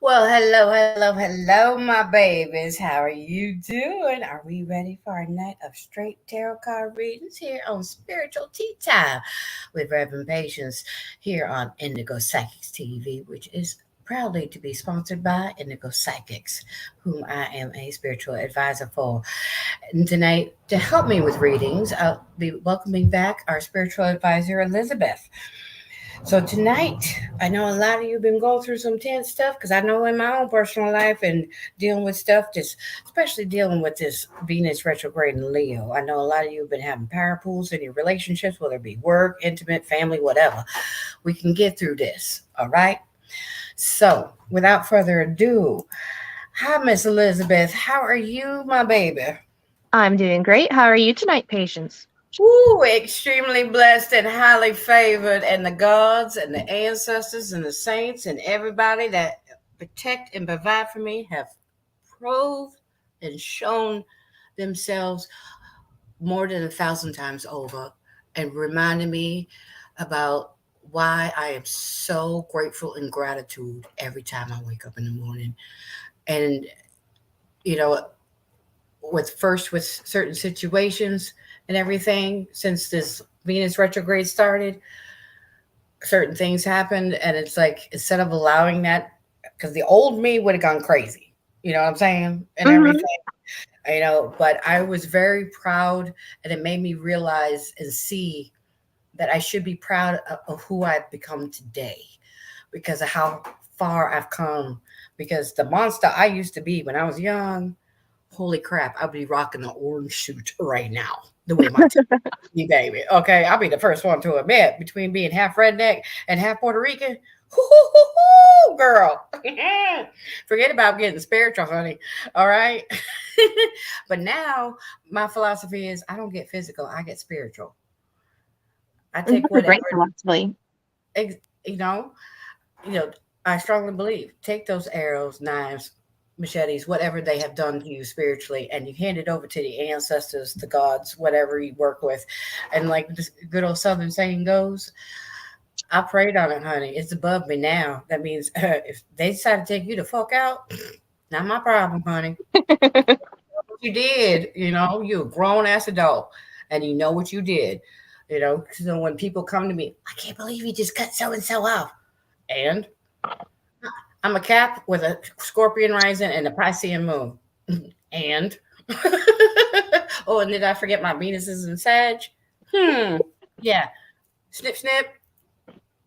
Well, hello, my babies. How are you doing? Are we ready for our night of straight tarot card readings here on Spiritual Tea Time with Reverend Patience here on Indigo Psychics TV, which is proudly to be sponsored by Indigo Psychics, whom I am a spiritual advisor for. And tonight, to help me with readings, I'll be welcoming back our spiritual advisor, Elizabeth. So tonight, I know a lot of you have been going through some tense stuff because I know in my own personal life and dealing with stuff, just especially dealing with this Venus retrograde in Leo. I know a lot of you have been having power pools in your relationships, whether it be work, intimate, family, whatever. We can get through this, all right? So without further ado, hi, Miss Elizabeth. How are you, my baby? I'm doing great. How are you tonight, Patience? Ooh, extremely blessed and highly favored, and the gods and the ancestors and the saints and everybody that protect and provide for me have proved and shown themselves more than 1,000 times over and reminded me about why I am so grateful and gratitude every time I wake up in the morning. And, you know, with certain situations and everything since this Venus retrograde started, certain things happened, and it's like instead of allowing that, because the old me would have gone crazy, you know what I'm saying, and Mm-hmm. everything, but I was very proud, and it made me realize and see that I should be proud of who I've become today because of how far I've come. Because the monster I used to be when I was young, holy crap, I'll be rocking the orange suit right now. The way my me, baby. Okay, I'll be the first one to admit between being half redneck and half Puerto Rican. Girl. Forget about getting spiritual, honey. All right. But now my philosophy is I don't get physical, I get spiritual. I That's take a whatever, great philosophy. ex- you know, you know, I strongly believe take those arrows, knives, machetes, whatever they have done to you spiritually, and you hand it over to the ancestors, the gods, whatever you work with. And like this good old Southern saying goes, I prayed on it, honey. It's above me now. That means if they decide to take you the fuck out, not my problem, honey. What you did, you a grown ass adult, and you know what you did. So when people come to me, I can't believe you just cut so and so off, and I'm a Cap with a Scorpion rising and a Piscean moon. And oh, and did I forget my Venus is in Sag? Yeah. Snip, snip.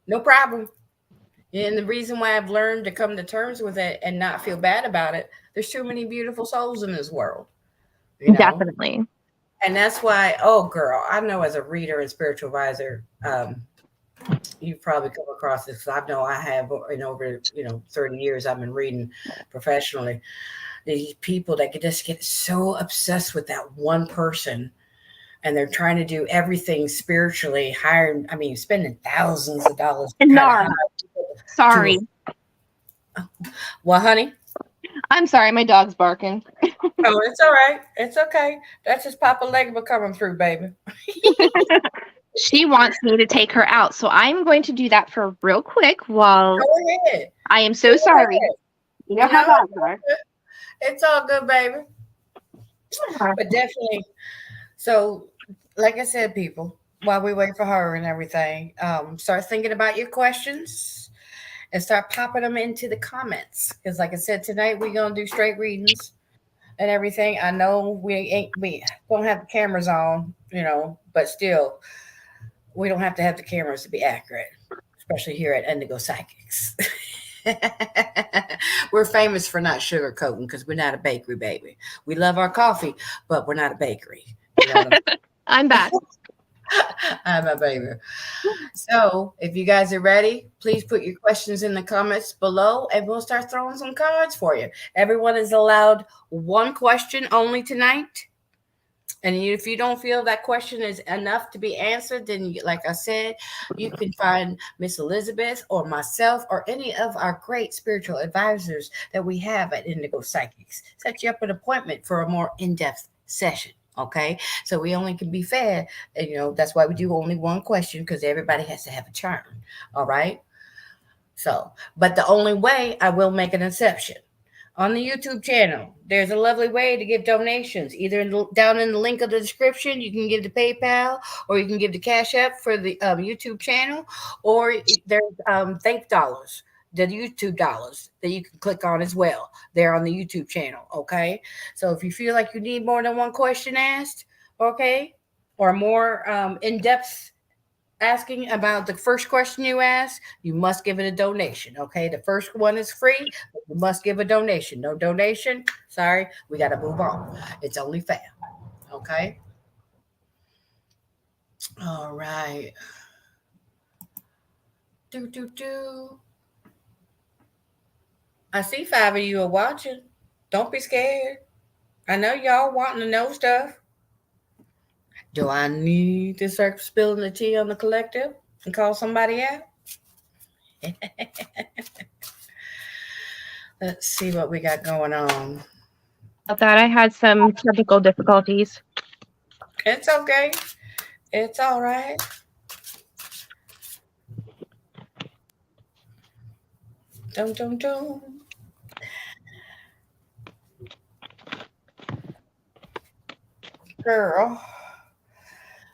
No problem. And the reason why I've learned to come to terms with it and not feel bad about it, there's too many beautiful souls in this world, you know? Definitely. And that's why, oh, girl, I know as a reader and spiritual advisor, You've probably come across this because I know I have in over 30 years I've been reading professionally. These people that just get so obsessed with that one person, and they're trying to do everything spiritually, hiring, I mean, spending thousands of dollars to try to hire Nara, people to sorry. well, honey. I'm sorry, my dog's barking. Oh, it's all right. It's okay. That's just Papa Legba coming through, baby. She wants me to take her out, so I'm going to do that for real quick while Go ahead. I am Go so sorry. ahead. You know You how know, dogs are. it's all good, baby. But definitely. So, like I said, people, while we wait for her and everything, start thinking about your questions and start popping them into the comments. Because, like I said, tonight we're gonna do straight readings and everything. I know we don't have the cameras on, but still, we don't have to have the cameras to be accurate, especially here at Indigo Psychics. We're famous for not sugarcoating because we're not a bakery, baby. We love our coffee, but we're not a bakery. You know what I'm I'm back. I'm a baby. So, if you guys are ready, please put your questions in the comments below and we'll start throwing some cards for you. Everyone is allowed one question only tonight. And if you don't feel that question is enough to be answered, then, like I said, you can find Miss Elizabeth or myself or any of our great spiritual advisors that we have at Indigo Psychics. Set you up an appointment for a more in depth session. Okay. So we only can be fair. And, that's why we do only one question because everybody has to have a turn. All right. So, but the only way I will make an exception on the YouTube channel. There's a lovely way to give donations. Either down in the link of the description, you can give the PayPal, or you can give the Cash App for the YouTube channel, or there's thank dollars, the YouTube dollars that you can click on as well. They're on the YouTube channel. Okay, so if you feel like you need more than one question asked, okay, or more in depth asking about the first question you ask, you must give it a donation. Okay. The first one is free, but you must give a donation. No donation. Sorry. We got to move on. It's only fair. Okay. All right. Do, do, do. I see 5 of you are watching. Don't be scared. I know y'all wanting to know stuff. Do I need to start spilling the tea on the collective and call somebody out? Let's see what we got going on. I thought I had some technical difficulties. It's okay. It's all right. Dum, dum, dum. Girl,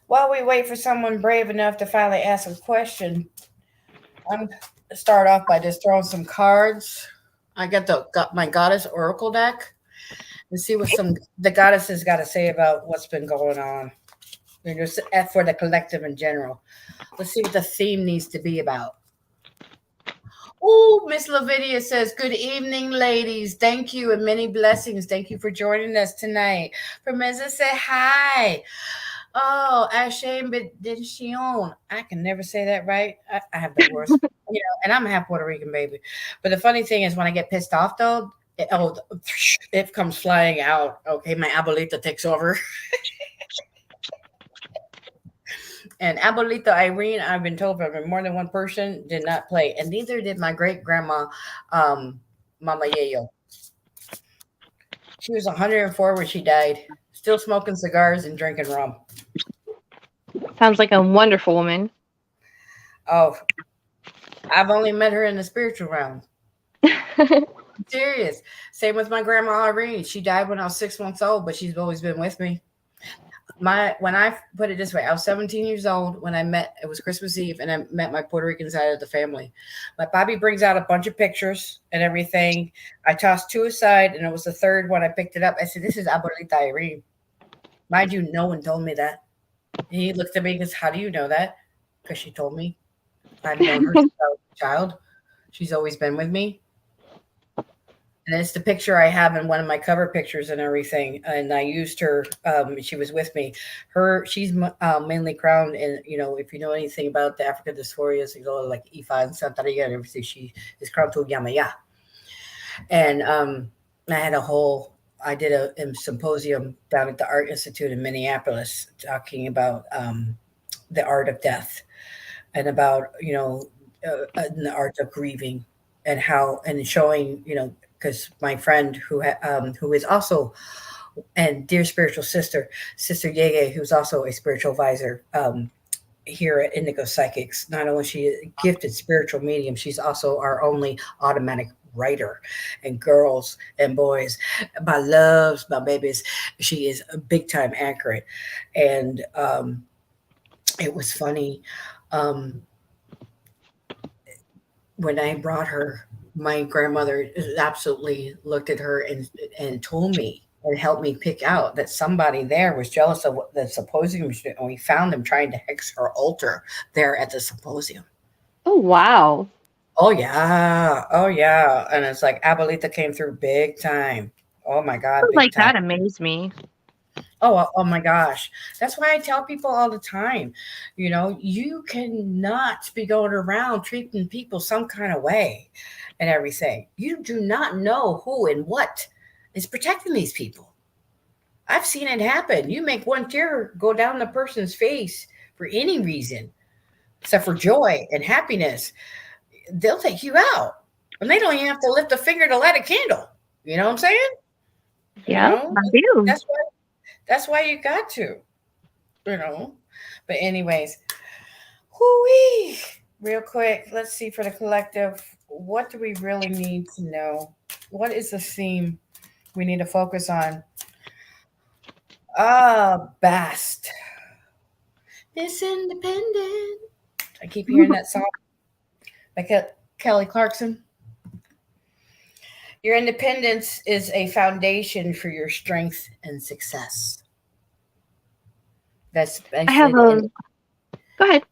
while we wait for someone brave enough to finally ask a question, I'm going to start off by just throwing some cards. I got my goddess oracle deck and see what the goddesses got to say about what's been going on. Just for the collective in general. Let's see what the theme needs to be about. Oh, Miss Lavidia says, "Good evening, ladies. Thank you and many blessings. Thank you for joining us tonight." Permeza said, "Hi." Oh, Ashe Bendición. I can never say that right. I have the worst, and I'm a half Puerto Rican baby. But the funny thing is, when I get pissed off, though, it comes flying out. Okay, my abuelita takes over. And Abuelita Irene, I've been told by more than one person, did not play. And neither did my great grandma, Mama Yayo. She was 104 when she died, still smoking cigars and drinking rum. Sounds like a wonderful woman. Oh, I've only met her in the spiritual realm. Serious. Same with my grandma Irene. She died when I was 6 months old, but she's always been with me. When I put it this way, I was 17 years old when it was Christmas Eve, and I met my Puerto Rican side of the family. My Bobby brings out a bunch of pictures and everything. I tossed 2 aside, and it was the third one I picked it up. I said, "This is Abuelita Irene." Mind you, no one told me that. And he looked at me and goes, "How do you know that?" Because she told me. I've known her since I was a child. She's always been with me. And it's the picture I have in one of my cover pictures and everything. And I used her. She was with me. She's mainly crowned, and if you know anything about the African dysphorias, you go like Ifa and Santeria and everything. She is crowned to Yamaya, and I had a whole. I did a symposium down at the Art Institute in Minneapolis talking about the art of death and about the art of grieving and how and showing because my friend who is also and dear spiritual sister Yeye, who's also a spiritual advisor here at Indigo Psychics. Not only she is a gifted spiritual medium, she's also our only automatic writer. And girls and boys, my loves, my babies, she is a big time accurate. And it was funny. Um, when I brought her, my grandmother absolutely looked at her and told me and helped me pick out that somebody there was jealous of the symposium, and we found them trying to hex her altar there at the symposium. Oh, wow. Oh yeah, oh yeah, and it's like Abuelita came through big time. Oh my God, Things big like time. that amaze me. Oh my gosh. That's why I tell people all the time, you cannot be going around treating people some kind of way and everything. You do not know who and what is protecting these people. I've seen it happen. You make one tear go down the person's face for any reason, except for joy and happiness, they'll take you out. And they don't even have to lift a finger to light a candle. You know what I'm saying? You Yeah, know, I do. that's why you got to, you know. But anyways, whoo real quick, let's see for the collective, what do we really need to know? What is the theme we need to focus on? Best. Miss Independent. I keep hearing that song by Kelly Clarkson. Your independence is a foundation for your strength and success. That's I have basically the a. end. Go ahead.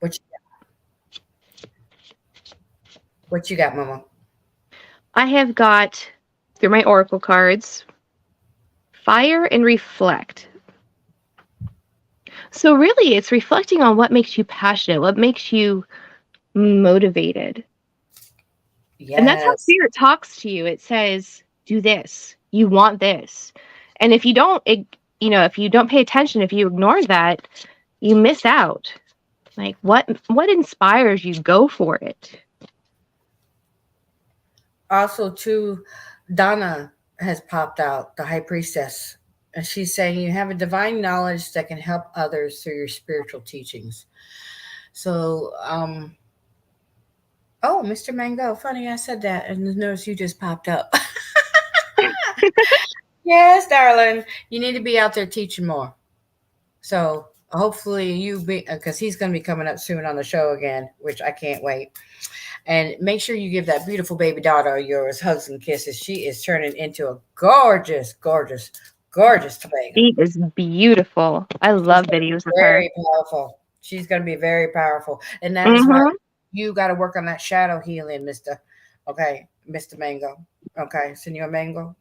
What you got, Mama? I have got through my oracle cards, fire and reflect. So really, it's reflecting on what makes you passionate, what makes you motivated. And that's how Yes. spirit talks to you. It says, do this. You want this. And if you don't, if you don't pay attention, if you ignore that, you miss out. Like what inspires you? Go for it. Also, too, Donna has popped out, the high priestess, and she's saying you have a divine knowledge that can help others through your spiritual teachings. So, oh, Mr. Mango, funny I said that, and notice you just popped up. Yes, darling, you need to be out there teaching more. So hopefully you be because he's going to be coming up soon on the show again, which I can't wait. And make sure you give that beautiful baby daughter of yours hugs and kisses. She is turning into a gorgeous, gorgeous, gorgeous Tobago. She is beautiful. I She's love going to be videos of her. very powerful. She's going to be very powerful. And that is why Mm-hmm. you got to work on that shadow healing, Mr. Okay, Mr. Mango. Okay, Senor Mango.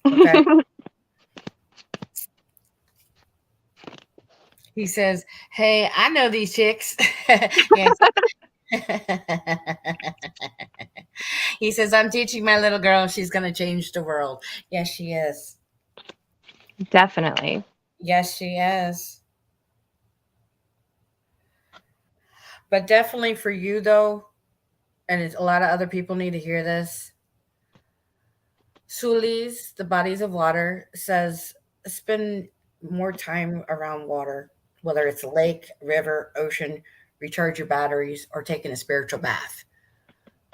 Okay. He says, "Hey, I know these chicks." Yes. He says, "I'm teaching my little girl. She's going to change the world." Yes, she is. Definitely. Yes, she is. But definitely for you, though, and a lot of other people need to hear this. Sulis, the bodies of water, says spend more time around water, whether it's a lake, river, ocean, recharge your batteries, or taking a spiritual bath.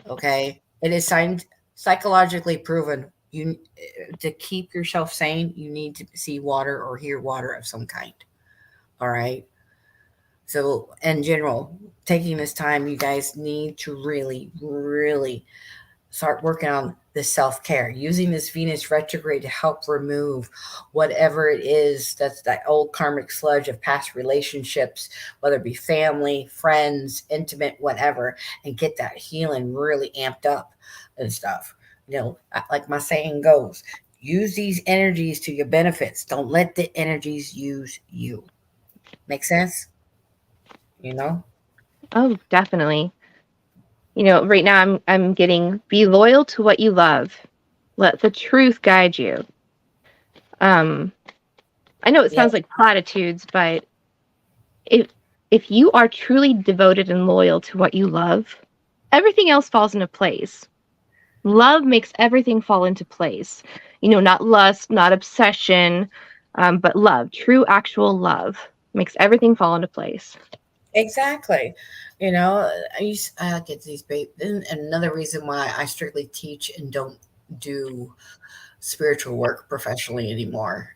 Okay, it is psychologically proven. You to keep yourself sane, you need to see water or hear water of some kind. All right. So, in general, taking this time, you guys need to really, really start working on the self care, using this Venus retrograde to help remove whatever it is that's that old karmic sludge of past relationships, whether it be family, friends, intimate, whatever, and get that healing really amped up and stuff. Like my saying goes, use these energies to your benefits. Don't let the energies use you. Make sense? You know? Oh, definitely. Right now I'm getting be loyal to what you love. Let the truth guide you. Um, I know it Yep. sounds like platitudes, but if if you are truly devoted and loyal to what you love, everything else falls into place. Love makes everything fall into place. Not lust, not obsession, but love, true, actual love makes everything fall into place. Exactly. You know, I get these and another reason why I strictly teach and don't do spiritual work professionally anymore.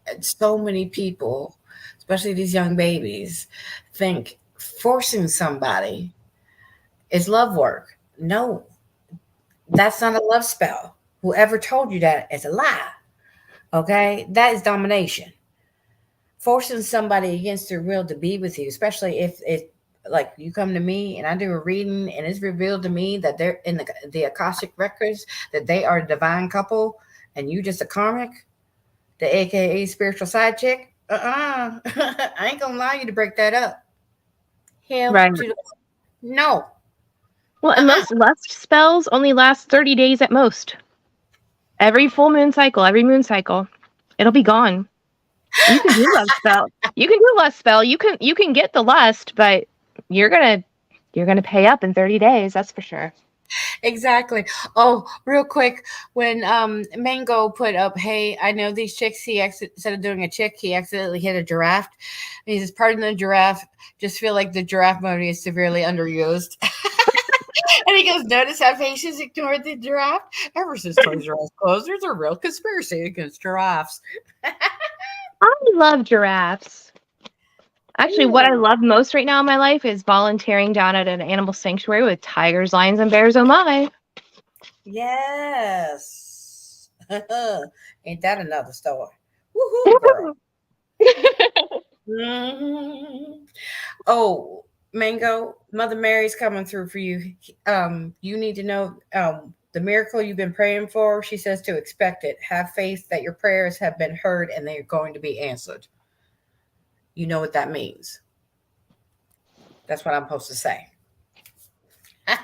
And so many people, especially these young babies, think forcing somebody is love work. No, that's not a love spell. Whoever told you that is a lie. Okay? That is domination. Forcing somebody against their will to be with you, especially if it like you come to me and I do a reading and it's revealed to me that they're in the Akashic records that they are a divine couple and you just a karmic, the AKA spiritual side chick. I ain't gonna allow you to break that up. Hell Right. to the no. Well, and Uh-uh. most lust spells only last 30 days at most. Every full moon cycle, every moon cycle, it'll be gone. You can do lust spell. You can do lust spell. You can get the lust, but you're gonna you're gonna pay up in 30 days. That's for sure. Exactly. Oh, real quick, when Mango put up, "Hey, I know these chicks." Instead of doing a chick, he accidentally hit a giraffe. And he says, "Pardon the giraffe. Just feel like the giraffe money is severely underused." And he goes, "Notice how patients ignored the giraffe? Ever since Toys R Us closed, there's a real conspiracy against giraffes." I love giraffes. Actually, what I Ooh, love most right now in my life is volunteering down at an animal sanctuary with tigers, lions, and bears. Oh my! yes. Ain't that another story? Woohoo, girl. Mhm. Oh, Mango, Mother Mary's coming through for you. You need to know the miracle you've been praying for. She says to expect it. Have faith that your prayers have been heard and they are going to be answered. You know what that means. That's what I'm supposed to say. I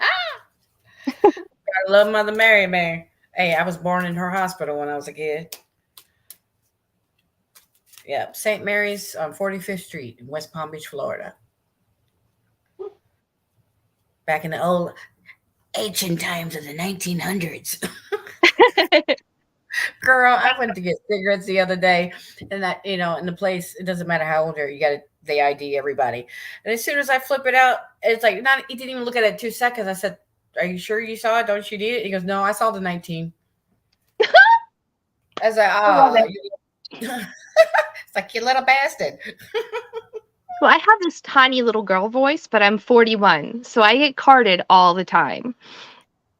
love Mother Mary, man. Hey, I was born in her hospital when I was a kid. Yeah, St. Mary's on 45th Street in West Palm Beach, Florida. Back in the old ancient times of the 1900s. Girl, I went to get cigarettes the other day, and in the place, it doesn't matter how old you are, you got to they ID everybody. And as soon as I flip it out, it's like not. He didn't even look at it 2 seconds. I said, "Are you sure you saw it? Don't you need it?" He goes, "No, I saw the 19." I was like, I love "Ah," it. it's like you little bastard. Well, I have this tiny little girl voice, but I'm 41, so I get carded all the time,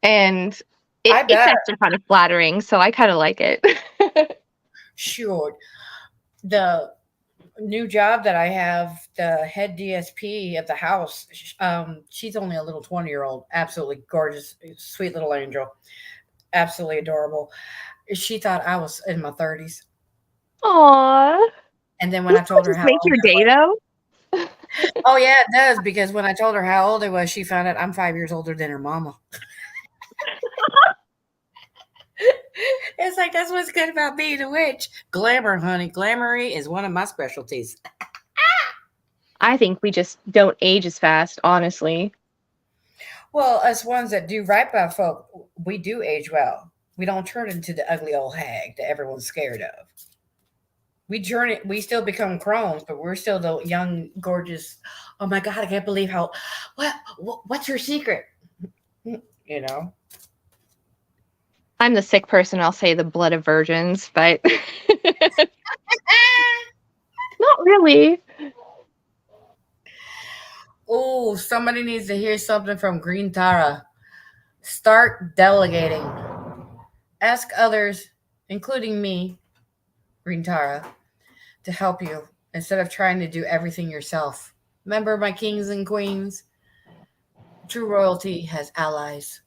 and I it's bet. actually kind of flattering. So I kind of like it. Sure. The new job that I have, the head DSP of the house, she's only a little 20-year-old, absolutely gorgeous, sweet little angel, absolutely adorable. She thought I was in my 30s. Aw, And then when I doesn't that told her just how make old your I day was, though? oh, yeah, it does. Because when I told her how old I was, she found out I'm 5 years older than her mama. It's like, that's what's good about being a witch. Glamour, honey. Glamoury is one of my specialties. I think we just don't age as fast, honestly. Well, us ones that do right by folk, we do age well. We don't turn into the ugly old hag that everyone's scared of. We turn it. We still become crones, but we're still the young, gorgeous. Oh my God, I can't believe how. What's your secret? You know. I'm the sick person. I'll say the blood of virgins, but not really. Oh, somebody needs to hear something from Green Tara. Start delegating. Ask others, including me, Green Tara, to help you instead of trying to do everything yourself. Remember, my kings and queens, true royalty has allies.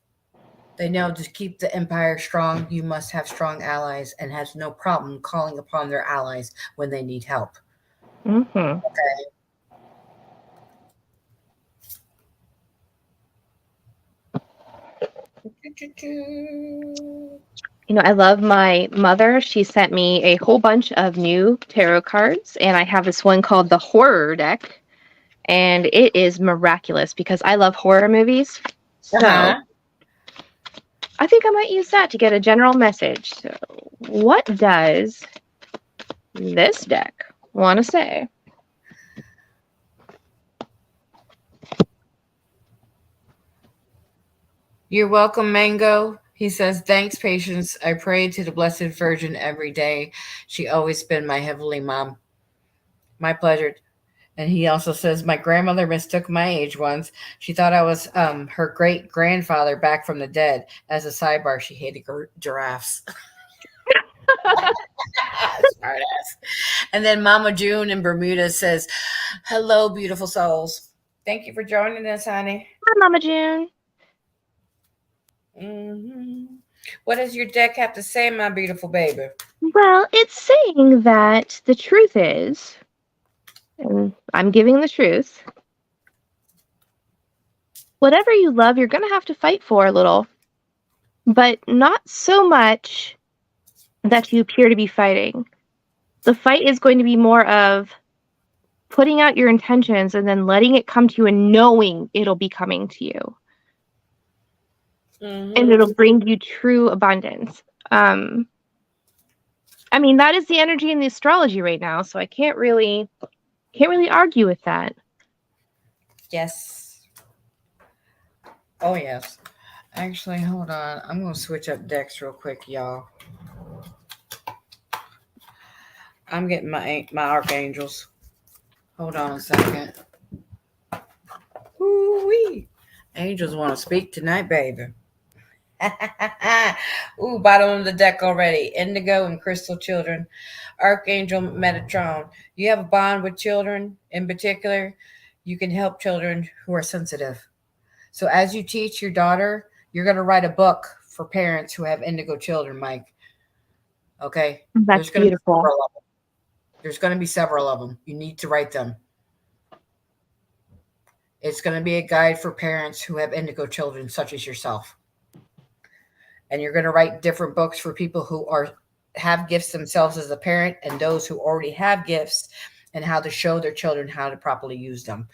They know to keep the empire strong, you must have strong allies and has no problem calling upon their allies when they need help. Mm-hmm. You know, I love my mother. She sent me a whole bunch of new tarot cards, and I have this one called the Horror Deck, and it is miraculous because I love horror movies. So I think I might use that to get a general message. So, what does this deck want to say? You're welcome, Mango. He says, thanks, patience. I pray to the Blessed Virgin every day. She always been my heavenly mom. My pleasure. And he also says, my grandmother mistook my age once. She thought I was her great grandfather back from the dead. As a sidebar, she hated giraffes. Smart ass. And then Mama June in Bermuda says, hello, beautiful souls. Thank you for joining us, honey. Hi, Mama June. What does your deck have to say, my beautiful baby? Well, it's saying that the truth is, and I'm giving the truth, whatever you love, you're going to have to fight for a little, but not so much that you appear to be fighting. The fight is going to be more of putting out your intentions and then letting it come to you and knowing it'll be coming to you. And it'll bring you true abundance. I mean, that is the energy in the astrology right now, so I can't really argue with that. Yes. Oh, yes. Actually, hold on. I'm going to switch up decks real quick, y'all. I'm getting my archangels. Hold on a second. Ooh-wee. Angels want to speak tonight, baby. Ooh, bottom of the deck already. Indigo and Crystal Children. Archangel Metatron. You have a bond with children in particular. You can help children who are sensitive. So as you teach your daughter, you're going to write a book for parents who have indigo children, Mike. Okay? That's beautiful. There's going to be several of them. You need to write them. It's going to be a guide for parents who have indigo children, such as yourself. And you're going to write different books for people who have gifts themselves as a parent and those who already have gifts and how to show their children how to properly use them,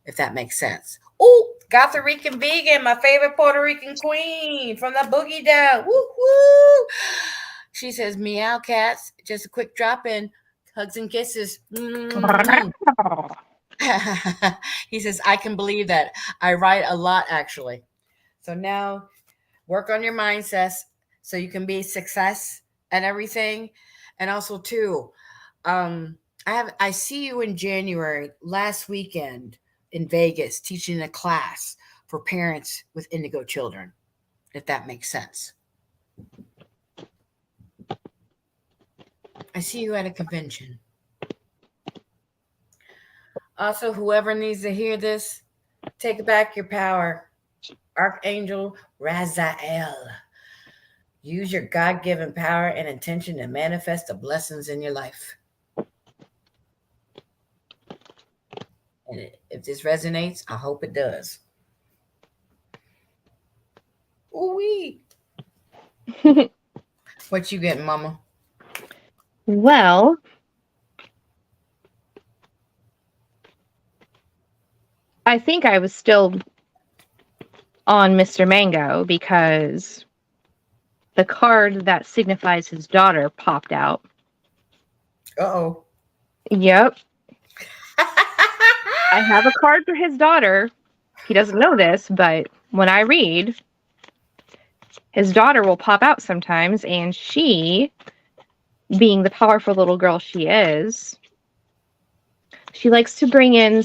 if that makes sense. Oh, Gotha Rican Vegan, my favorite Puerto Rican queen from the Boogie Down. Woo woo. She says, meow cats, just a quick drop in, hugs and kisses. He says, I can believe that. I write a lot, actually. So now work on your mindset so you can be success and everything. And also, too, I see you in January last weekend in Vegas teaching a class for parents with indigo children, if that makes sense. I see you at a convention. Also, whoever needs to hear this, take back your power. Archangel Raziel. Use your God-given power and intention to manifest the blessings in your life. And if this resonates, I hope it does. Ooh-wee. What you getting, Mama? Well, I think I was still on Mr. Mango because the card that signifies his daughter popped out. Uh-oh. Yep. I have a card for his daughter. He doesn't know this, but when I read, his daughter will pop out sometimes, and she, being the powerful little girl she is, she likes to bring in,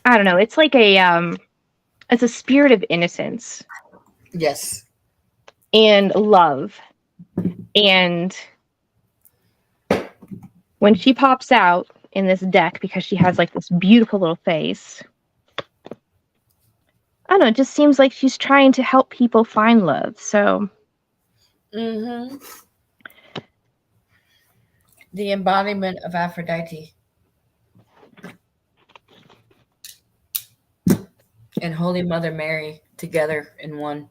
I don't know, it's like it's a spirit of innocence. Yes. And love. And when she pops out in this deck, because she has like this beautiful little face, I don't know, it just seems like she's trying to help people find love. So Mm-hmm. The embodiment of Aphrodite and Holy Mother Mary together in one.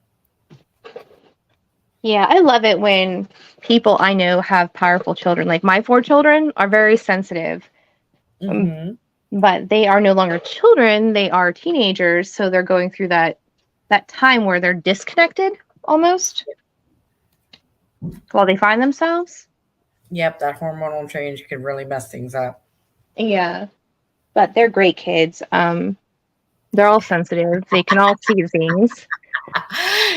yeah, I love it when people I know have powerful children. Like my 4 children are very sensitive, Mm-hmm. but they are no longer children, they are teenagers, so they're going through that time where they're disconnected almost while they find themselves. Yep, that hormonal change can really mess things up. Yeah. But they're great kids. They're all sensitive. They can all see things.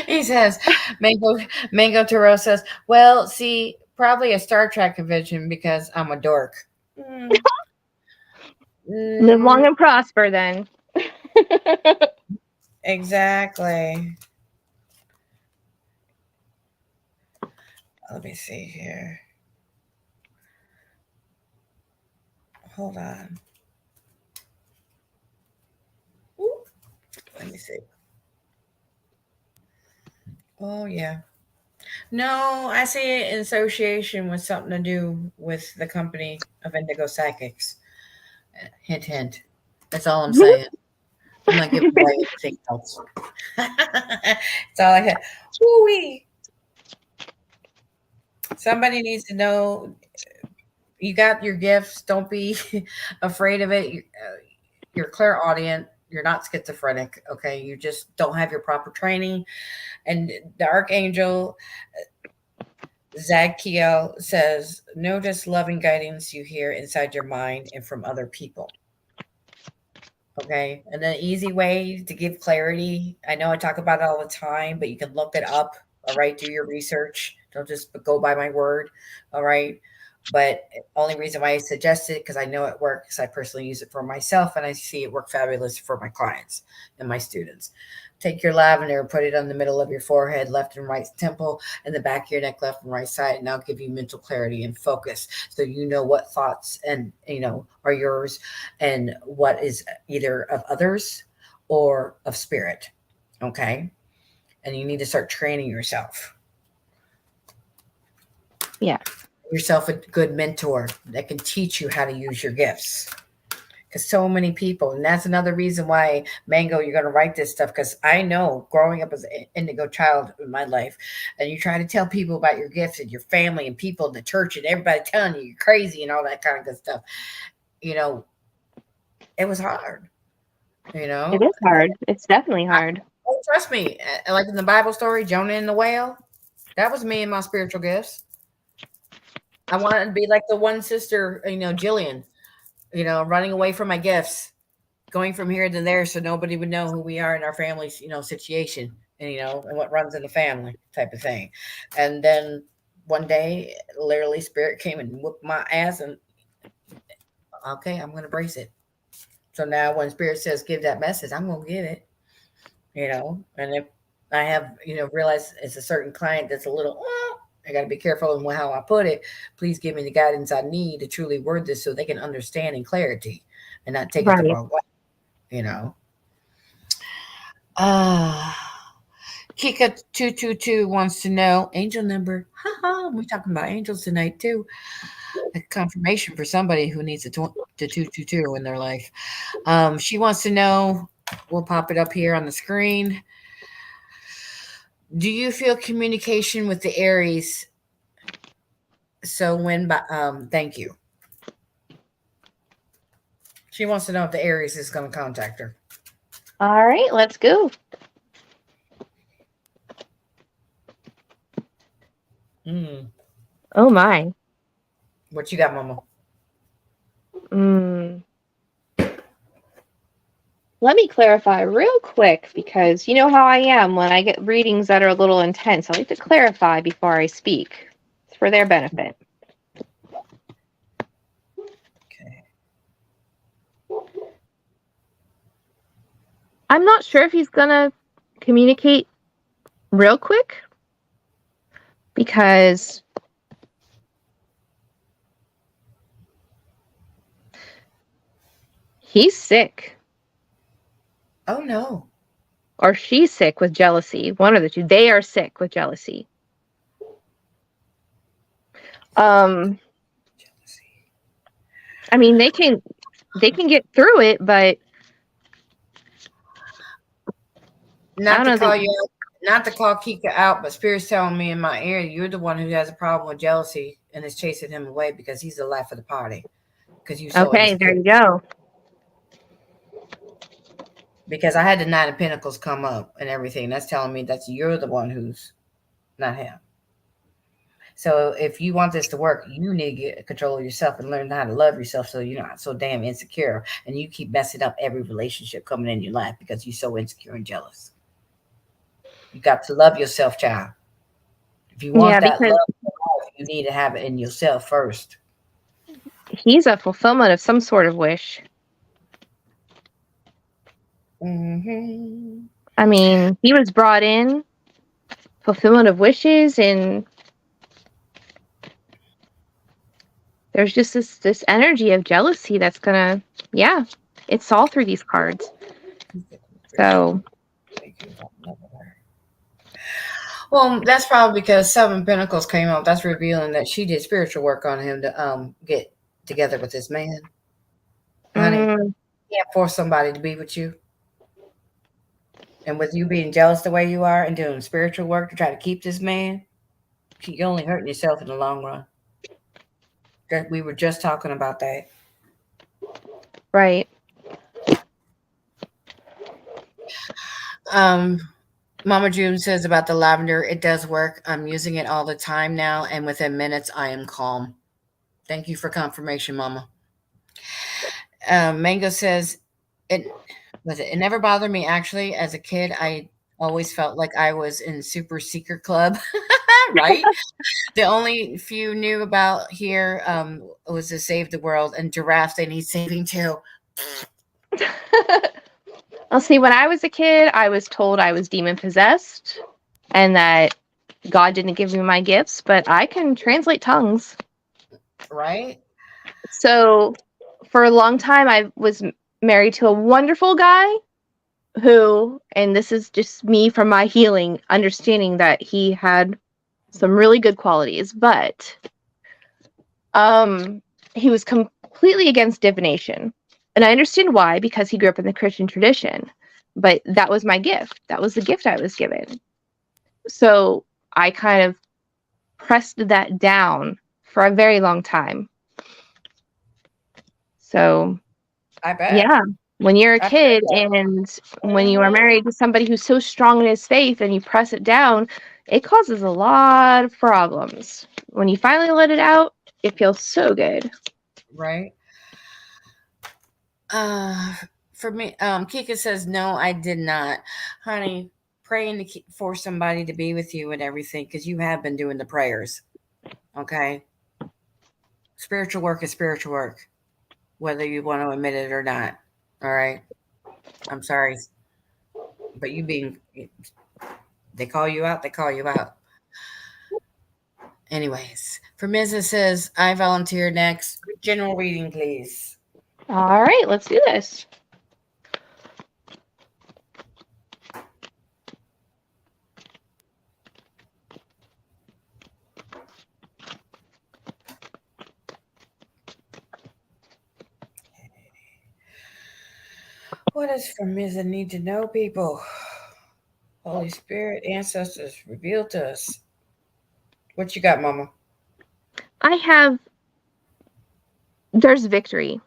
He says, Mango Taro says, well, see, probably a Star Trek convention because I'm a dork. Mm, Live long mm, and prosper then. exactly. Let me see here. Hold on. Ooh, let me see. Oh, yeah. No, I see it in association with something to do with the company of Indigo Psychics. Hint, hint. That's all I'm saying. I'm not giving away anything else. That's all I had. Woo-wee. Somebody needs to know you got your gifts. Don't be afraid of it. You're clairaudient. You're not schizophrenic. Okay. You just don't have your proper training. And the archangel Zadkiel says, notice loving guidance you hear inside your mind and from other people. Okay. And an easy way to give clarity. I know I talk about it all the time, but you can look it up. All right. Do your research. Don't just go by my word. All right. But only reason why I suggest it because I know it works. I personally use it for myself and I see it work fabulous for my clients and my students. Take your lavender, put it on the middle of your forehead, left and right temple, and the back of your neck, left and right side, and I'll give you mental clarity and focus so you know what thoughts and are yours and what is either of others or of spirit. Okay. And you need to start training Yeah. yourself a good mentor that can teach you how to use your gifts. Because so many people, and that's another reason why Mango, you're going to write this stuff. Because I know growing up as an indigo child in my life, and you try to tell people about your gifts and your family and people in the church and everybody telling you you're crazy and all that kind of good stuff. You know, it was hard. You It know, is hard. It's definitely hard. oh, trust me, like in the Bible story, Jonah and the whale, that was me and my spiritual gifts. I wanted to be like the one sister, Jillian, running away from my gifts, going from here to there so nobody would know who we are in our family's, situation and, and what runs in the family type of thing. And then one day, literally, spirit came and whooped my ass and, okay, I'm going to brace it. So now when spirit says give that message, I'm going to give it. And if I have realized it's a certain client that's a little I got to be careful in how I put it. Please give me the guidance I need to truly word this so they can understand in clarity and not take it the Right. wrong way. you know uh Kika 222 wants to know angel number. Haha, we're talking about angels tonight too. A confirmation for somebody who needs the 222 in their life. She wants to know, we'll pop it up here on the screen. Do you feel communication with the Aries? So thank you. She wants to know if the Aries is going to contact her. All right, let's go. Oh my. What you got, Mama? Let me clarify real quick because you know how I am when I get readings that are a little intense. I like to clarify before I speak. It's for their benefit. Okay. I'm not sure if he's gonna communicate real quick because he's sick. Oh no. or she's sick with jealousy. One of the two. They are sick with jealousy. I mean, they can get through it, but I Not don't to know. call you out, not to call Kika out, but Spirit's telling me in my ear, you're the one who has a problem with jealousy and is chasing him away because he's the life of the party. Because you're so Okay, there insecure. you go. Because I had the Nine of Pentacles come up and everything. That's telling me that you're the one who's not him. So if you want this to work, you need to get control of yourself and learn how to love yourself so you're not so damn insecure and you keep messing up every relationship coming in your life because you're so insecure and jealous. You got to love yourself, child. If you want Yeah, that because love, you need to have it in yourself first. he's a fulfillment of some sort of wish. Mm-hmm. I mean, he was brought in, fulfillment of wishes, and there's just this energy of jealousy that's gonna, yeah, it's all through these cards. So, Well, that's probably because Seven Pentacles came up. That's revealing that she did spiritual work on him to get together with this man. Honey, mm, you can't force somebody to be with you. And with you being jealous the way you are and doing spiritual work to try to keep this man, you're only hurting yourself in the long run. We were just talking about that. right. Mama June says about the lavender, it does work. I'm using it all the time now, and within minutes, I am calm. Thank you for confirmation, Mama. Mango says it never bothered me actually. As a kid, I always felt like I was in super secret club, right? The only few knew about here was to save the world and giraffes. They need saving too. Well, see, when I was a kid, I was told I was demon possessed and that God didn't give me my gifts, but I can translate tongues. Right? So, for a long time, I was married to a wonderful guy who, and this is just me from my healing, understanding that he had some really good qualities, but he was completely against divination. And I understand why, because he grew up in the Christian tradition. But that was my gift. That was the gift I was given. So I kind of pressed that down for a very long time. So, I bet. yeah, when you're a I kid and when you are married to somebody who's so strong in his faith and you press it down, it causes a lot of problems. When you finally let it out, it feels so good. Right. For me, Kika says no, I did not, honey. Praying for somebody to be with you and everything because you have been doing the prayers. Okay, spiritual work is spiritual work, whether you want to admit it or not. All right. I'm sorry, but you being they call you out. They call you out. Anyways, for Mrs. says I volunteer next. General reading, please. All right, let's do this. What is for Mrs. Need to know, people? Holy Spirit, ancestors, reveal to us. What you got, Mama? There's victory.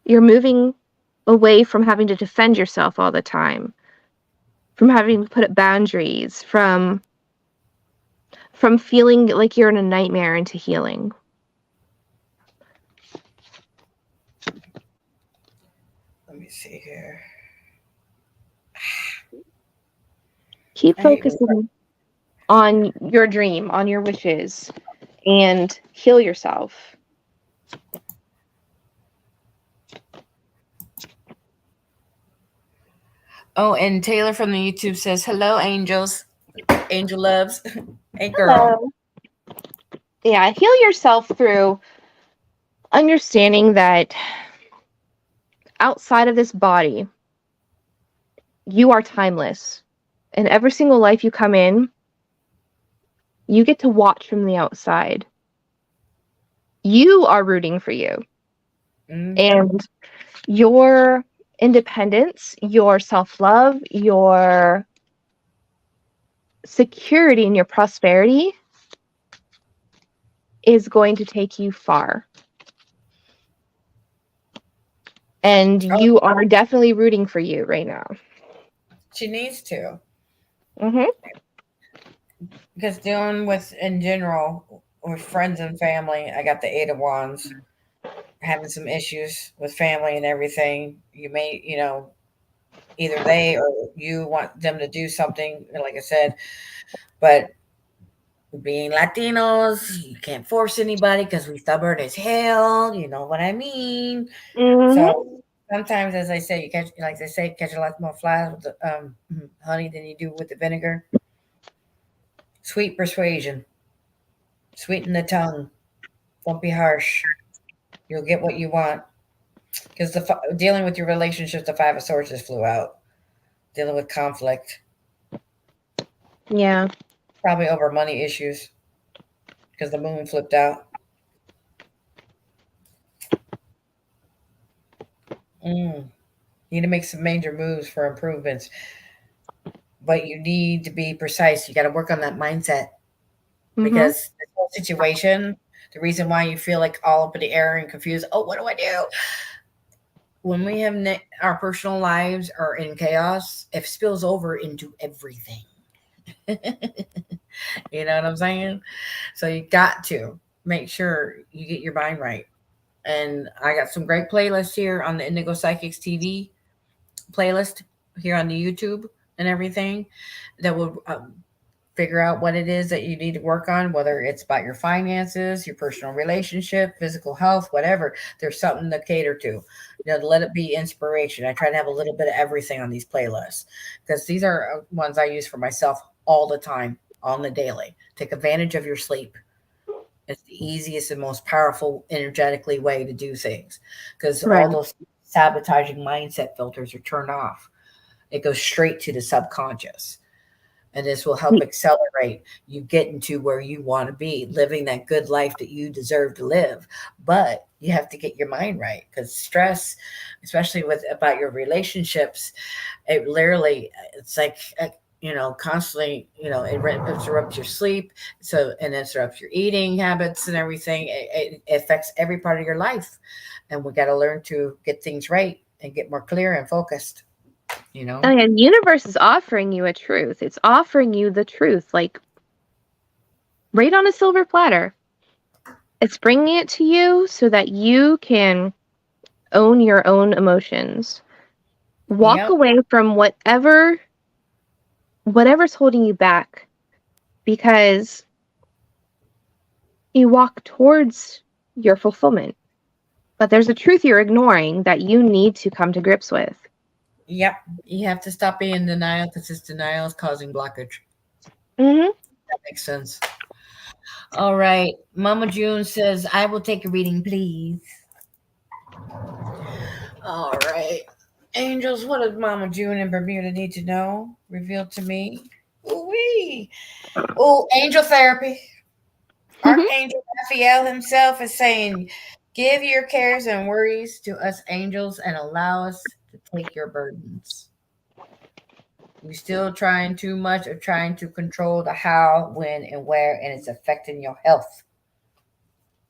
You're moving away from having to defend yourself all the time, from having to put up boundaries, from feeling like you're in a nightmare into healing. Let me see here. Keep focusing on your dream, on your wishes, and heal yourself. Oh, and Taylor from the YouTube says, hello, angels. Angel loves. Hey, girl. Hello. Yeah, heal yourself through understanding that outside of this body, you are timeless. And every single life you come in, you get to watch from the outside. You are rooting for you. Mm-hmm. And your independence, your self-love, your security, and your prosperity is going to take you far. And Oh, you are definitely rooting for you right now. she needs to. Mm-hmm. Because dealing with, in general, with friends and family, I got the Eight of Wands, having some issues with family and everything. You may, either they or you want them to do something, like I said, but being Latinos, you can't force anybody because we stubborn as hell. You know what I mean? Mm-hmm. So sometimes, as I say, you catch, like they say, catch a lot more flies with the honey than you do with the vinegar. Sweet persuasion, sweeten the tongue. Don't be harsh. You'll get what you want. Because dealing with your relationships, the Five of Swords just flew out. Dealing with conflict, Yeah. probably over money issues, because the moon flipped out. Mm. You need to make some major moves for improvements, but you need to be precise. You got to work on that mindset Mm-hmm. because this whole situation, the reason why you feel like all up in the air and confused, oh, what do I do? When we have our personal lives are in chaos, it spills over into everything. You know what I'm saying? So you got to make sure you get your mind right. And I got some great playlists here on the Indigo Psychics TV playlist here on the YouTube and everything that will figure out what it is that you need to work on, whether it's about your finances, your personal relationship, physical health, whatever. There's something to cater to. Let it be inspiration. I try to have a little bit of everything on these playlists because these are ones I use for myself all the time, on the daily. Take advantage of your sleep. It's the easiest and most powerful, energetically way to do things because all Right. those sabotaging mindset filters are turned off. It goes straight to the subconscious. And this will help accelerate you getting to where you want to be, living that good life that you deserve to live. But you have to get your mind right because stress, especially with about your relationships, it literally it's like constantly it interrupts your sleep, so and interrupts your eating habits and everything. It affects every part of your life, and we got to learn to get things right and get more clear and focused. you know And the universe is offering you a truth. It's offering you the truth, like right on a silver platter. It's bringing it to you so that you can own your own emotions. Walk yep. away from whatever's holding you back because you walk towards your fulfillment. But there's a truth you're ignoring that you need to come to grips with. Yep, you have to stop being in denial because this denial is causing blockage. Mm-hmm. That makes sense. All right, Mama June says, I will take a reading, please. All right. Angels, what does Mama June in Bermuda need to know? Revealed to me. Ooh-wee. Oh, angel therapy. Archangel Raphael himself is saying, give your cares and worries to us angels and allow us to take your burdens. You're still trying too much of trying to control the how, when, and where, and it's affecting your health.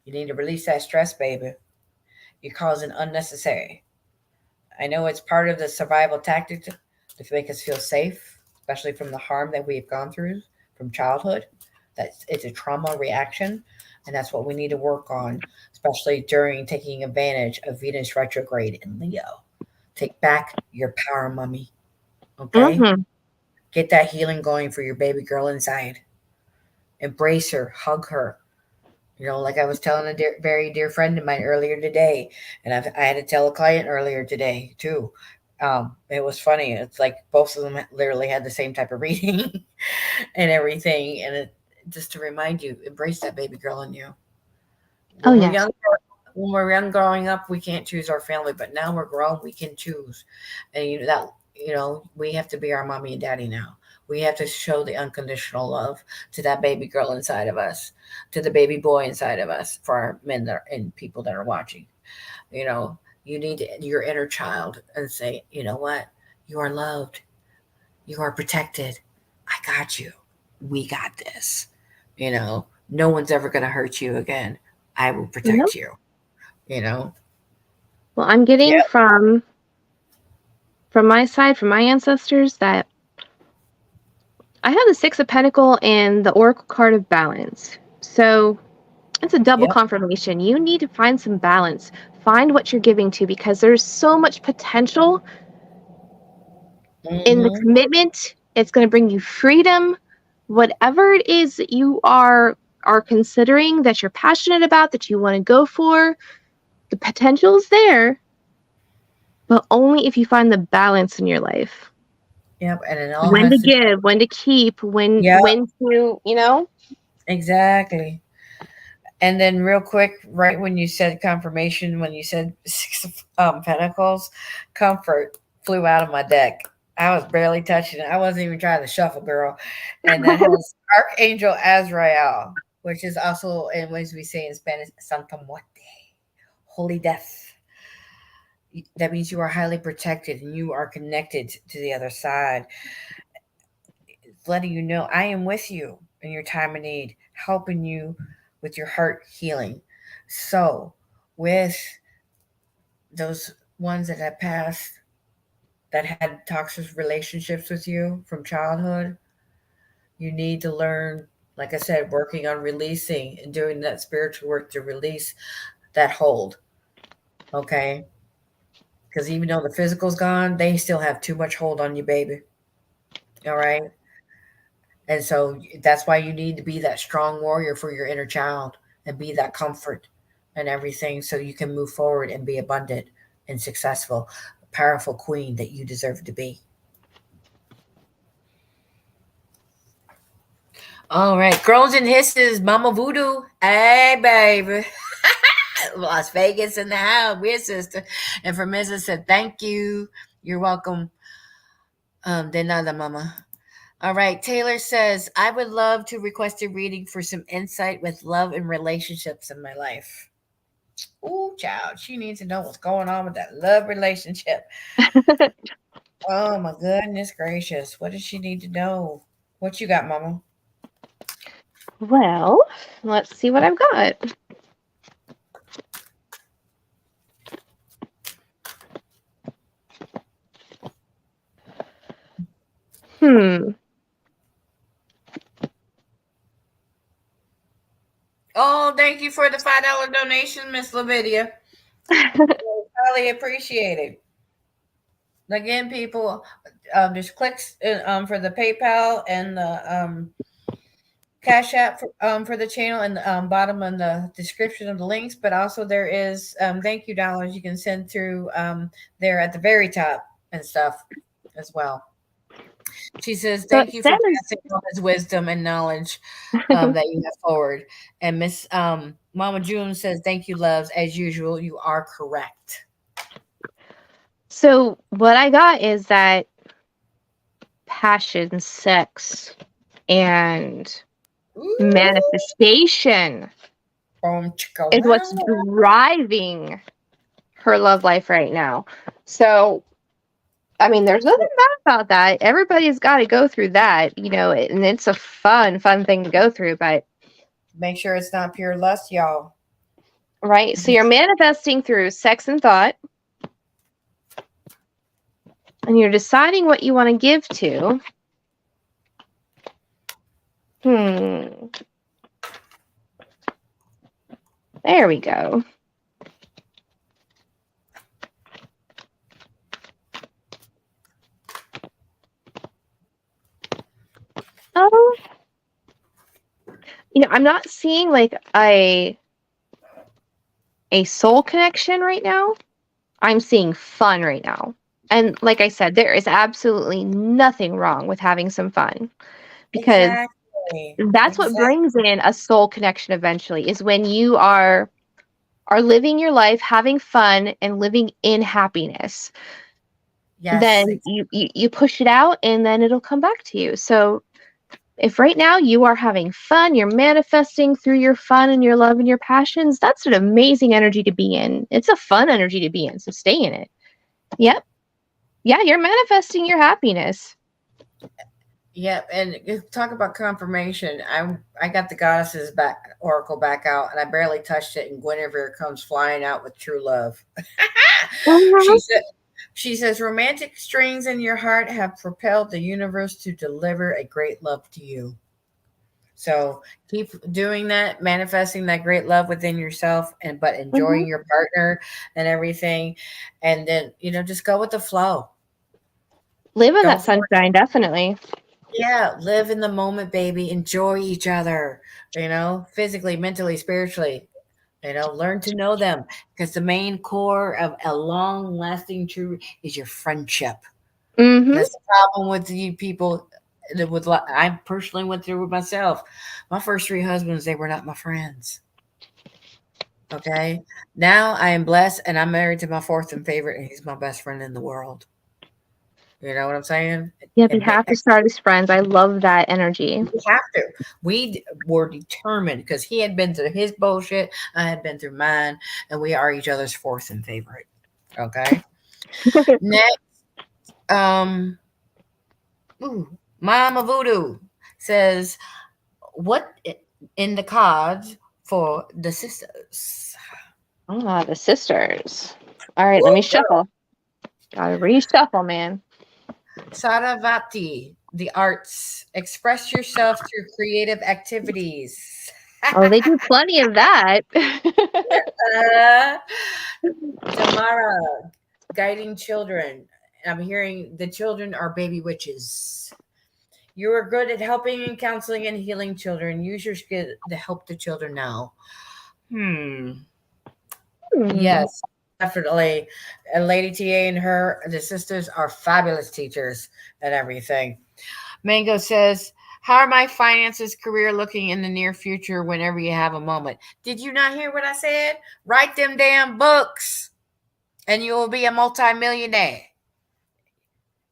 You need to release that stress, baby. You're causing unnecessary. I know it's part of the survival tactic to make us feel safe, especially from the harm that we've gone through from childhood. That's it's a trauma reaction, and that's what we need to work on, especially during taking advantage of Venus retrograde in Leo. Take back your power, mummy. Okay, Mm-hmm. get that healing going for your baby girl inside. Embrace her, hug her. Like I was telling a very dear friend of mine earlier today, and I had to tell a client earlier today too. It was funny. It's like both of them literally had the same type of reading and everything, and just to remind you, embrace that baby girl in you. Oh, When we're yes. young, when we're young growing up, we can't choose our family, but now we're grown, we can choose, and we have to be our mommy and daddy now. We have to show the unconditional love to that baby girl inside of us, to the baby boy inside of us, for our men that are, and people that are watching. You know, you need your inner child and say, you know what? You are loved. You are protected. I got you. We got this. You know, no one's ever going to hurt you again. I will Yep. protect you. You know? Well, I'm getting Yep. from my side, from my ancestors, that I have the Six of Pentacle and the Oracle card of Balance. So it's a double Yep. confirmation. You need to find some balance. Find what you're giving to, because there's so much potential in the Mm-hmm. commitment. It's going to bring you freedom. Whatever it is that you are considering, that you're passionate about, that you want to go for, the potential is there, but only if you find the balance in your life. Yep. And it all When to has to. give, when to keep, Yep. when to, Exactly. And then, real quick, right when you said confirmation, when you said Six of Pentacles, comfort flew out of my deck. I was barely touching it. I wasn't even trying to shuffle, girl. And that has Archangel Azrael, which is also, in ways we say in Spanish, Santa Muerte, holy death. That means you are highly protected and you are connected to the other side. It's letting you know I am with you in your time of need, helping you with your heart healing. So, with those ones that have passed, that had toxic relationships with you from childhood, you need to learn, like I said, working on releasing and doing that spiritual work to release that hold. Okay? Because even though the physical's gone, they still have too much hold on you, baby. All right? And so that's why you need to be that strong warrior for your inner child and be that comfort and everything so you can move forward and be abundant and successful, a powerful queen that you deserve to be. All right. Groans and hisses, Mama Voodoo. Hey, baby. Las Vegas in the house. We're sister. And for Mrs. said, thank you. You're welcome. De nada, Mama. All right. Taylor says, I would love to request a reading for some insight with love and relationships in my life. Ooh, child. She needs to know what's going on with that love relationship. Oh, my goodness gracious. What does she need to know? What you got, Mama? Well, let's see what I've got. Hmm. Oh, thank you for the $5 donation, Miss Lavidia. Highly appreciated. Again, people, just clicks for the PayPal and the Cash App for the channel, and bottom in the description of the links. But also there is thank you dollars you can send through there at the very top and stuff as well. She says, So "Thank it you for says, passing all this wisdom and knowledge that you have forward." And Miss Mama June says, "Thank you, loves. As usual, you are correct." so what I got is that passion, sex, and Ooh, manifestation chicka, is what's wow. driving her love life right now. So, I mean, there's nothing bad about that. Everybody's got to go through that, and it's a fun thing to go through. But, Make sure it's not pure lust, y'all. right? So you're manifesting through sex and thought, and you're deciding what you want to give to. There we go. Oh, I'm not seeing like a soul connection right now. I'm seeing fun right now. And like I said, there is absolutely nothing wrong with having some fun, because Exactly. that's what Exactly. brings in a soul connection eventually, is when you are living your life, having fun, and living in happiness. Yes. then you push it out and then it'll come back to you. So if right now you are having fun, you're manifesting through your fun and your love and your passions, that's an amazing energy to be in. It's a fun energy to be in, so stay in it. Yep. Yeah, you're manifesting your happiness. Yep, and talk about confirmation. I got the goddesses back oracle back out, and I barely touched it, and Guinevere comes flying out with true love. Mhm. she said, she says, romantic strings in your heart have propelled the universe to deliver a great love to you. So keep doing that, manifesting that great love within yourself, and but Mhm. enjoying your partner and everything, and then just go with the flow. Live in Go that for sunshine, definitely. Yeah, live in the moment, baby. Enjoy each other, physically, mentally, spiritually. Learn to know them because the main core of a long lasting true is your friendship. Mhm. That's the problem with you people. I personally went through with myself. My first three husbands, they were not my friends. Okay. Now I am blessed and I'm married to my fourth and favorite, and he's my best friend in the world. You know what I'm saying? Yeah, we And have to start as friends. I love that energy. we have to. Were determined because he had been through his bullshit. I had been through mine, and we are each other's fourth and favorite. Okay. Next, um, Mama Voodoo says, "What in the cards for the sisters?" Ah, the sisters. All right, let me Woo, girl. shuffle. Gotta reshuffle, man. Saravati, the arts. Express yourself through creative activities. Oh, they do plenty of that. Uh, Tamara, guiding children. I'm hearing the children are baby witches. You are good at helping and counseling and healing children. Use your skill to help the children now. Hmm. Hmm. Yes, definitely. And Lady TA and the sisters are fabulous teachers and everything. Mango says, how are my finances, career looking in the near future whenever you have a moment? Did you not hear what I said? Write them damn books and you will be a multimillionaire.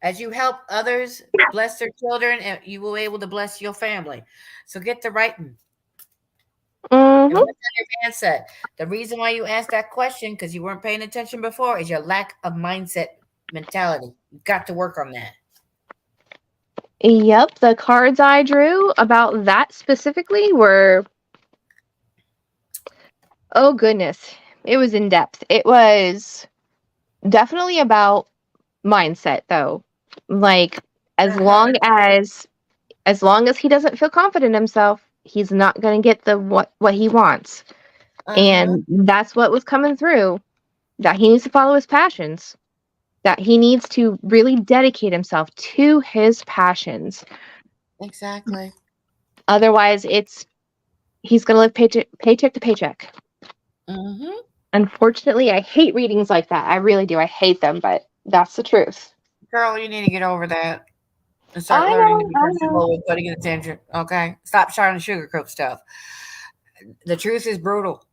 As you help others bless their children, and you will be able to bless your family. So get to writing. And Hmm. what's on your mindset? The reason why you asked that question, because you weren't paying attention before, is your lack of mindset mentality. You've got to work on that. Yep, the cards I drew about that specifically were, oh goodness, it was in depth. It was definitely about mindset though. Like as Uh-huh. long as as long as he doesn't feel confident in himself, he's not going to get the what he wants. Uh-huh. And that's what was coming through, that he needs to follow his passions, that he needs to really dedicate himself to his passions. Exactly. Otherwise, he's going to live paycheck to paycheck. Mm-hmm. Unfortunately, I hate readings like that. I really do. I hate them, but that's the truth. Girl, you need to get over that and start I learning to know, be I know. comfortable with putting attention. Okay? Stop trying to sugarcoat stuff. The truth is brutal.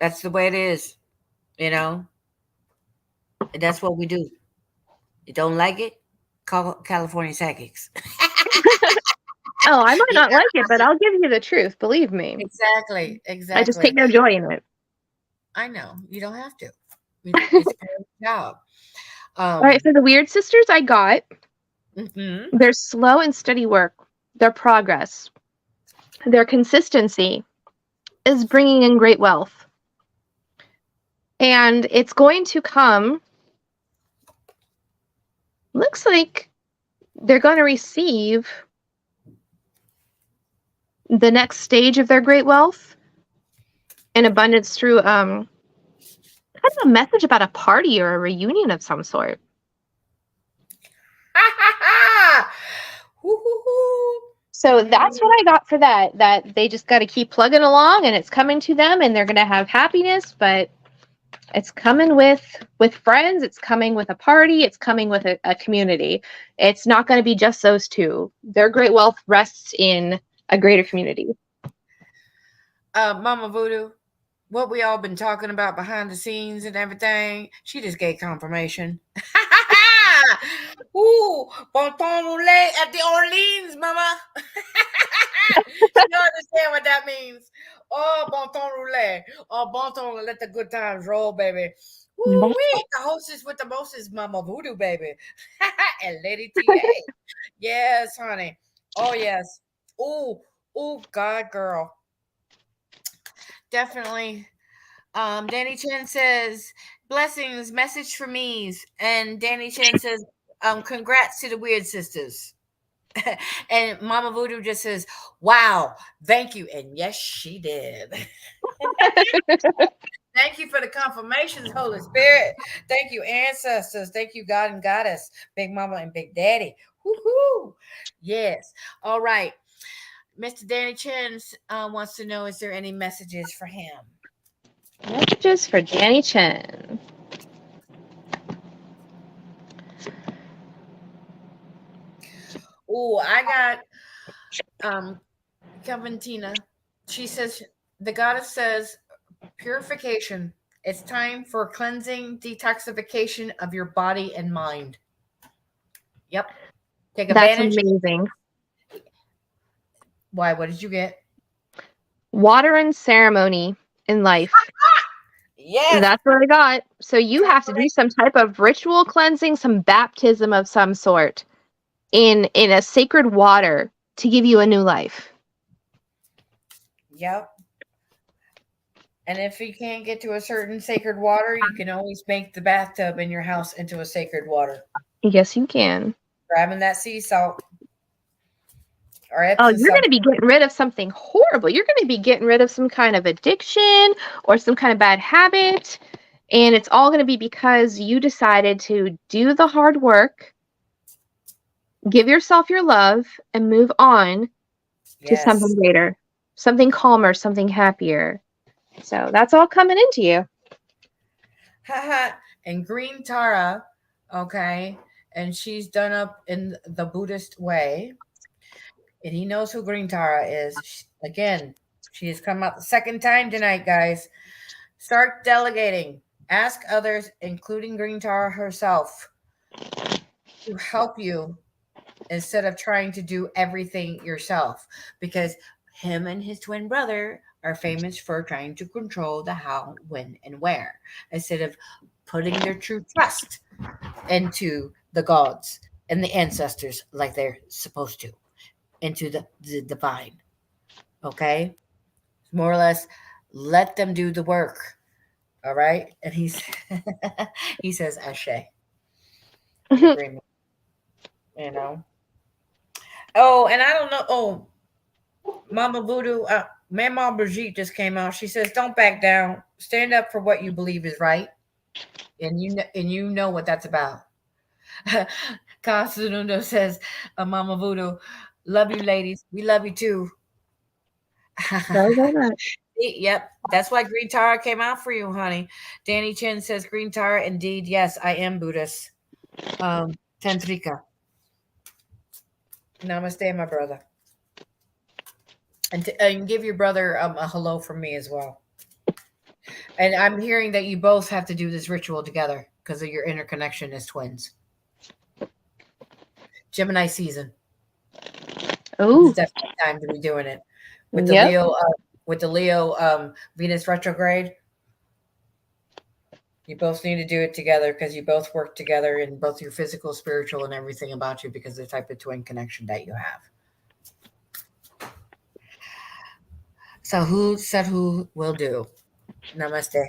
That's the way it is. You know? And that's what we do. You don't like it? Call California psychics. Oh, I might Yeah, not like it, but I'll give you the truth. Believe me. exactly. I just take Exactly. no joy in it. I know. You don't have to. It's part of the job. All right, Um, for the weird sisters, I got mhm. their slow and steady work, their progress, their consistency is bringing in great wealth. And it's going to come, looks like they're going to receive the next stage of their great wealth and abundance through kind of a message about a party or a reunion of some sort. Woo-hoo-hoo. So Mhm. that's what I got for that. That they just got to keep plugging along, and it's coming to them, and they're going to have happiness. But it's coming with friends. It's coming with a party. It's coming with a community. It's not going to be just those two. Their great wealth rests in a greater community. Mama Voodoo, what we all been talking about behind the scenes and everything, she just gave confirmation. Ooh, bon ton roulé at the Orleans, mama. You understand what that means? Oh, bon ton roulé. Oh, bon ton, let the good times roll, baby. Woo wee, the hostess with the mostest, Mama Voodoo, baby. And Lady TA. Yes, honey. Oh, yes. Ooh, ooh, God, girl. Definitely. Danny Chen says, blessings, message for me's. And Danny Chen says, congrats to the Weird Sisters. And Mama Voodoo just says, wow, thank you. And yes, she did. Thank you for the confirmations, Holy Spirit. Thank you, ancestors. Thank you, God and Goddess, Big Mama and Big Daddy. Woohoo! Yes. All right. Mr. Danny Chen wants to know, is there any messages for him? Messages for Danny Chen. Oh, I got Caventina. She says, the goddess says, purification. It's time for cleansing, detoxification of your body and mind. Yep. Take That's advantage. amazing. Why? What did you get? Water and ceremony in life. Yes. That's what I got. So you have to do some type of ritual cleansing, some baptism of some sort in a sacred water to give you a new life. Yep. And if you can't get to a certain sacred water, you can always make the bathtub in your house into a sacred water. Yes, you can. Grabbing that sea salt or Oh, Epsom you're going salt. to be getting rid of something horrible. You're going to be getting rid of some kind of addiction or some kind of bad habit. And it's all going to be because you decided to do the hard work, give yourself your love, and move on to something Yes. greater, something calmer, something happier. So that's all coming into you. And Green Tara, okay, and she's done up in the Buddhist way. And he knows who Green Tara is. Again, she has come out the second time tonight, guys. Start delegating. Ask others, including Green Tara herself, to help you instead of trying to do everything yourself. Because him and his twin brother are famous for trying to control the how, when, and where instead of putting their true trust into the gods and the ancestors like they're supposed to, into the divine. Okay? More or less, let them do the work. All right? And he says Ashe in agreement. You know? Oh, and I don't know. Oh, Mama Voodoo, Mama Brigitte just came out. She says, "Don't back down. Stand up for what you believe is right, and you know what that's about." Casunundo says, "Mama Voodoo, love you, ladies. We love you too." Very, very much. Yep, that's why Green Tara came out for you, honey. Danny Chen says, "Green Tara, indeed, yes, I am Buddhist." Tantrika. Namaste, my brother, and give your brother a hello from me as well. And I'm hearing that you both have to do this ritual together because of your interconnection as twins. Gemini season. This is Oh, definitely time to be doing it with the yep. Leo. With the Leo Venus retrograde, you both need to do it together because you both work together in both your physical, spiritual, and everything about you because of the type of twin connection that you have. So who said who will do? Namaste.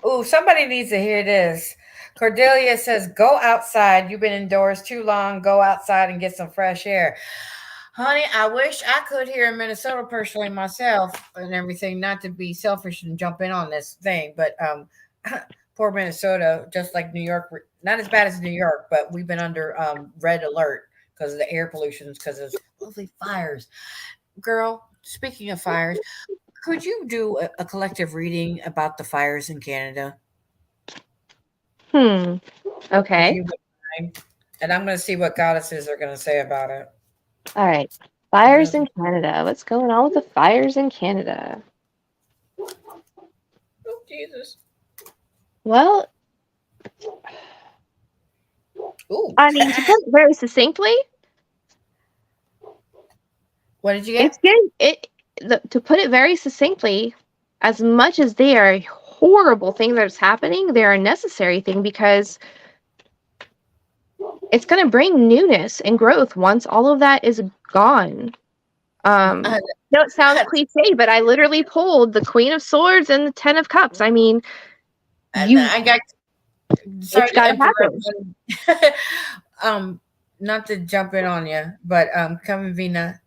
Oh, somebody needs to hear this. Cordelia says, "Go outside. You've been indoors too long. Go outside and get some fresh air." Honey, I wish I could here in Minnesota personally myself and everything, not to be selfish and jump in on this thing, but poor Minnesota, just like New York, not as bad as New York, but we've been under red alert because of the air pollution, because of lovely fires. Girl, speaking of fires, could you do a collective reading about the fires in Canada? If Okay. you would mind. And I'm going to see what goddesses are going to say about it. All right. Mhm. Fires in Canada. What's going on with the fires in Canada? Oh, Jesus. Well, Ooh. I mean, to put it very succinctly, What did you it's get? good. To put it very succinctly, as much as they are a horrible thing that's happening, they're a necessary thing because it's going to bring newness and growth once all of that is gone. Uh, No, it sounds cliche, but I literally pulled the Queen of Swords and the Ten of Cups. I mean, I got. Sorry it's got to to happen. interrupt. um, not to jump in on you, but Coventina,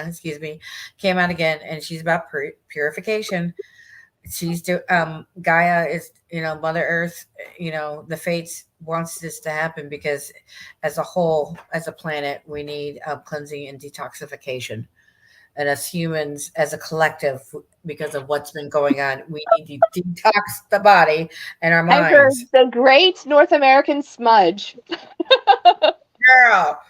excuse me, came out again, and she's about purification. She's Gaia is, Mother Earth, the fates wants this to happen because as a whole, as a planet, we need cleansing and detoxification, and as humans, as a collective, because of what's been going on, we need to detox the body and our I heard minds. the Great North American Smudge. Girl,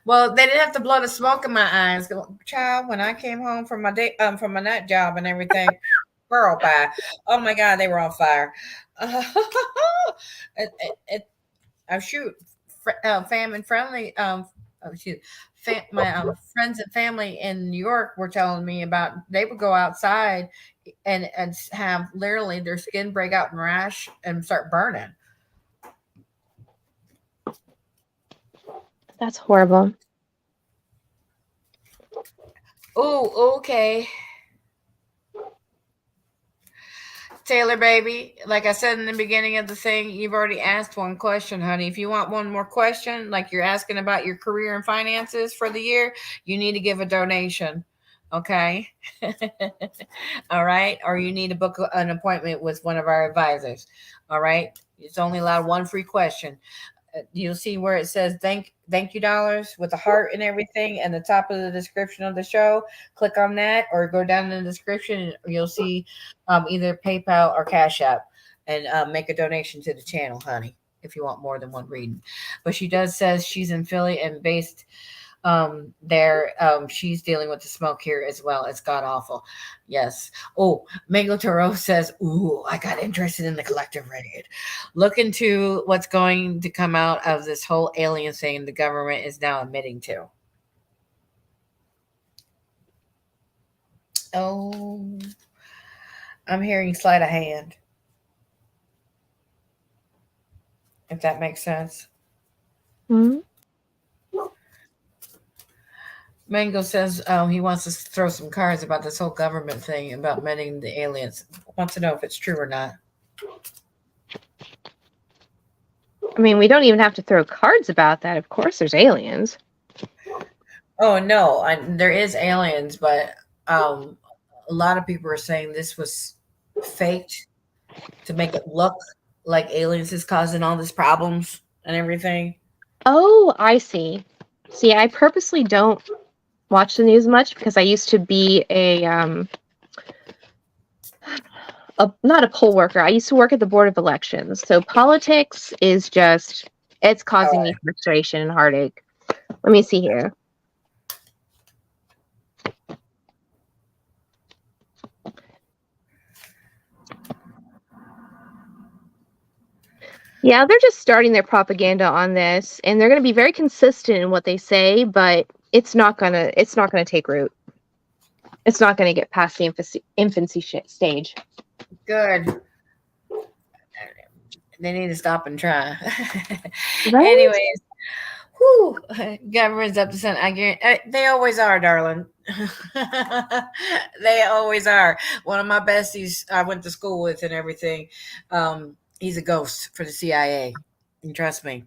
well, they didn't have to blow the smoke in my eyes. Child, when I came home from my day, from my night job and everything, girl, bye. Oh my God, they were on fire. Shoot, family friendly. Shoot, my friends and family in New York were telling me about they would go outside and have literally their skin break out and rash and start burning. That's horrible. Oh, okay. Taylor, baby, like I said in the beginning of the thing, you've already asked one question, honey. If you want one more question, like you're asking about your career and finances for the year, you need to give a donation. Okay. All right. Or you need to book an appointment with one of our advisors. All right. It's only allowed one free question. You'll see where it says thank you dollars with a heart and everything and the top of the description of the show. Click on that or go down in the description and you'll see either PayPal or Cash App and make a donation to the channel, honey, if you want more than one reading. But she does says she's in Philly and based there. She's dealing with the smoke here as well. It's god awful. Yes. Oh, Mango Taro says, ooh, I got interested in the collective Reddit. Look into what's going to come out of this whole alien thing the government is now admitting to. Oh, I'm hearing sleight of hand, if that makes sense. Mm-hmm. Mango says he wants us to throw some cards about this whole government thing about meeting the aliens. Wants to know if it's true or not. I mean, we don't even have to throw cards about that. Of course, there's aliens. Oh no, there is aliens, but a lot of people are saying this was faked to make it look like aliens is causing all these problems and everything. Oh, I see. See, I purposely don't watch the news much because I used to be not a poll worker. I used to work at the Board of Elections. So politics is just it's causing me frustration and heartache. Let me see here. Yeah, they're just starting their propaganda on this, and they're going to be very consistent in what they say, but it's not gonna take root. It's not going to get past the infancy stage. Good. They need to stop and try. Right? Anyways, whew, government's up to something. I guarantee they always are, darling. They always are. One of my besties I went to school with and everything. He's a ghost for the CIA. And trust me.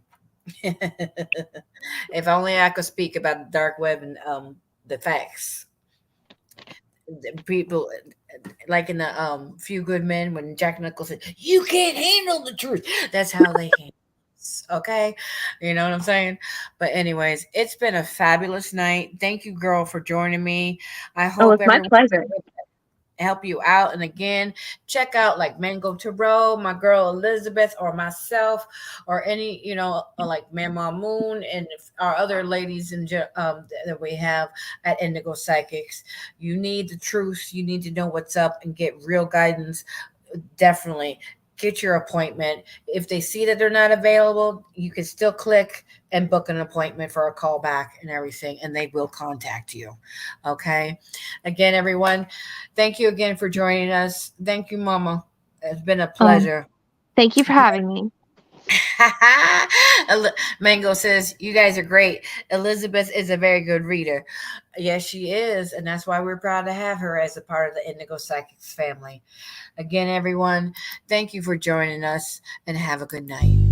If only I could speak about the dark web and the facts. People like in the Few Good Men when Jack Nicholson, you can't handle the truth. That's how they handle it. Okay, you know what I'm saying. But anyways, it's been a fabulous night. Thank you, girl, for joining me. I Oh, hope it's my everyone pleasure. help you out. And again, check out like Mango Tarot, my girl Elizabeth, or myself, or any, like Mama Moon and our other ladies that we have at Indigo Psychics. You need the truth. You need to know what's up and get real guidance definitely get your appointment. If they see that they're not available, you can still click and book an appointment for a call back and everything, and they will contact you. Okay. Again, everyone, thank you again for joining us. Thank you, Mama. It's been a Um, pleasure. thank you for having me. Mango says, you guys are great. Elizabeth is a very good reader. Yes, she is. And that's why we're proud to have her as a part of the Indigo Psychics family. Again, everyone, thank you for joining us and have a good night.